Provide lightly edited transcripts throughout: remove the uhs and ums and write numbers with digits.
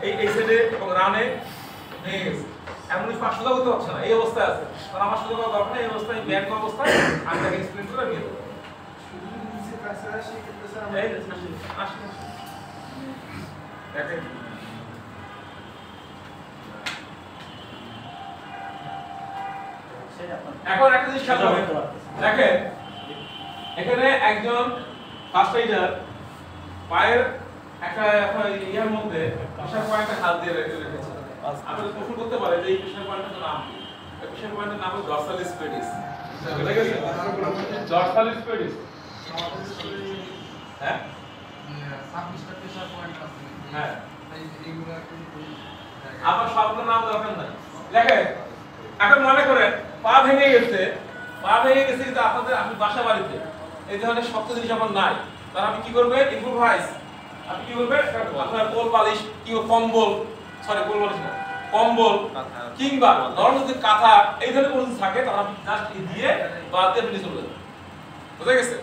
এই সাইডে এবং রানে ভেঙে গেছে। এমন ফাঁস সোজা করতে পারছে না, এই অবস্থায় আছে। কারণ আমার সোজা করা দরকার নেই, এই অবস্থায় ব্যাক অবস্থায় আমি তাকে এক্সপ্লেন করে দিয়ে দেবো। এখন একটা জিনিস খেয়াল করবেন, দেখেন এখানে একজন ফার্স্ট এইডার পায়ের একটা ইয়ার মধ্যে প্রেসার পয়েন্টে হাত দিয়ে রেখেছে। আপনি প্রশ্ন করতে পারেন যে এই প্রেসার পয়েন্টের নাম কি? এই প্রেসার পয়েন্টের নাম হলো ডরসালিস পেডিস। ঠিক আছে? ডরসালিস পেডিস। হ্যাঁ? 26টা প্রেসার পয়েন্ট আছে। হ্যাঁ। এইগুলো কিন্তু আপনার সবগুলো নাম দরকার নাই। দেখেন এখন মনে করেন পা ভেঙে গেছে কিন্তু আপনাদের আপনি বাসা বাড়িতে এই ধরনের শক্ত জিনিস আপনার নাই, তাহলে আপনি কি করবেন? ইম্প্রোভাইজ। আপনি কি করবেন? আপনার কোল বালিশ কি কম্বল, সরি কোল বালিশ না, কম্বল কিংবা নরম যদি কাঁথা এই ধরনের কোনো কিছু থাকে তাহলে আপনি জাস্ট দিয়ে বাদ দিয়ে আপনি চলে যাবেন। বুঝা গেছে?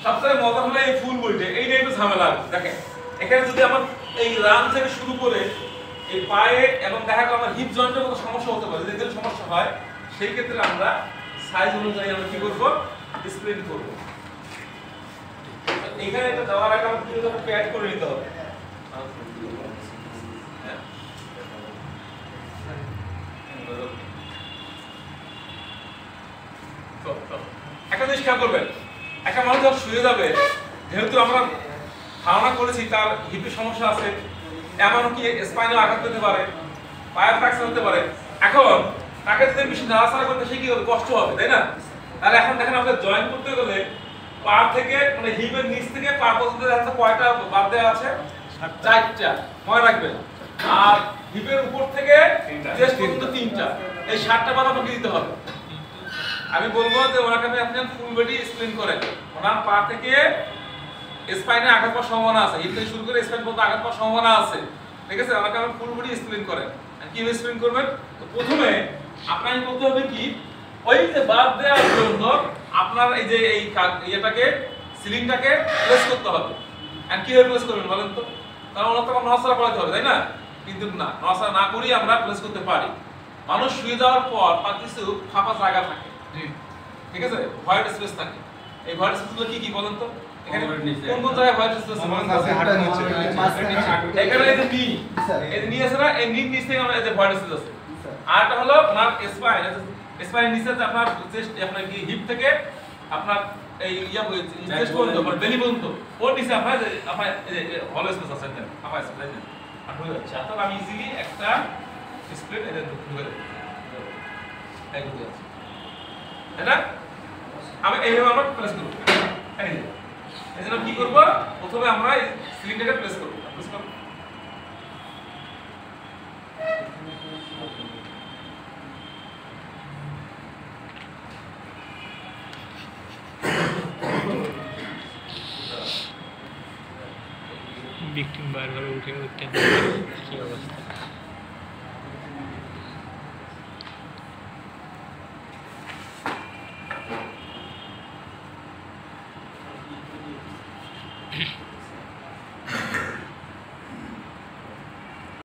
সবচেয়ে মজা হলো এই ফুল বইটা, এইটা একটু ঝামেলা। দেখেন এখানে যদি আমার এই রান থেকে শুরু করে এই পায়ে এবং দেখা গেল আমার হিপ জয়েন্টের কোনো সমস্যা হতে পারে, যদি সমস্যা হয় সেই ক্ষেত্রে আমরা সাইজ অনুযায়ী আমরা কি করব? স্প্লিট করব। এখানে এটা দেওয়ার আগে আমাদের কিছু প্যাড করে নিতে হবে। একটা জিনিস খেয়াল করবেন, একটা মানুষ যখন শুয়ে যাবে, যেহেতু আমরা ধারণা করেছি তার হিপের সমস্যা আছে, এমনকি স্পাইনাল আঘাত পেতে পারে, পায়ের ফ্র্যাকচার হতে পারে, এখন তাকে যদি বেশি নাড়াচাড়া করতে সে কি হবে? কষ্ট হবে, তাই না? তাহলে এখন দেখেন আমাদের জয়েন করতে গেলে পা থেকে মানে হিপের নিচ থেকে পা পর্যন্ত কয়টা বাদ দেওয়া আছে? 4টা, মনে রাখবেন। আর হিপের উপর থেকে চেস্ট পর্যন্ত 3টা, এই 7টা বাদ আপনাকে দিতে হবে। আমি বলবো যে ওনাকে আপনি ফুল বডি স্প্লিন করেন, ওনার পা থেকে স্পাইনে আঘাত পাওয়ার সম্ভাবনা আছে, হিপ থেকে শুরু করে স্পাইন পর্যন্ত আঘাত পাওয়ার সম্ভাবনা আছে, ঠিক আছে? ওনাকে আপনি ফুল বডি স্প্লিন করেন। কিভাবে স্প্লিন করবেন? তো প্রথমে আপনাকে করতে হবে কি, ওই যে বাদ দেওয়ার জন্য আপনার এই যে এই ইয়েটাকে সিলিংটাকে প্লেস করতে হবে। আর কিভাবে প্লেস করবেন বলেন তো? কারণ ওনার তো নড়াচড়া করাতে হবে, তাই না? কিন্তু না, নড়াচড়া না করেই আমরা প্লেস করতে পারি। মানুষ শুয়ে যাওয়ার পর তার কিছু ফাঁপা জায়গা থাকে, ঠিক আছে? হোয়াইট স্পেস থাকে। এই হোয়াইট স্পেসগুলো কি কি বলেন তো? এখানে কোন কোন জায়গায় হোয়াইট স্পেস আছে? হাড়ের নিচে। এখানে এই যে নি, এই যে নি আছে না, এই নির নিচে আমরা এই যে হোয়াইট স্পেস আছে। আরটা হলো আপনার স্পাইন, স্পাইনের নিচে যে আপনার চেস্ট, আপনার কি হিপ থেকে আপনার এই চেস্ট পর্যন্ত মানে বেলি পর্যন্ত, ওর নিচে আপনার এই যে হলো স্পেস আছে, এটা ফাঁপা স্পেস আছে। আর হয়ে যাচ্ছে, তাহলে আমি ইজিলি একটা স্প্লিট এটা ঢুকে দেব, এই ঢুকে আছে, তাই না? আমি এইভাবে আমরা প্রেস করব। এই জন্য কি করব? প্রথমে আমরা এই সিলিন্ডারকে প্রেস করব। প্রেস করব। ভিকটিম বারবার উঠে উঠতে কি অবস্থা?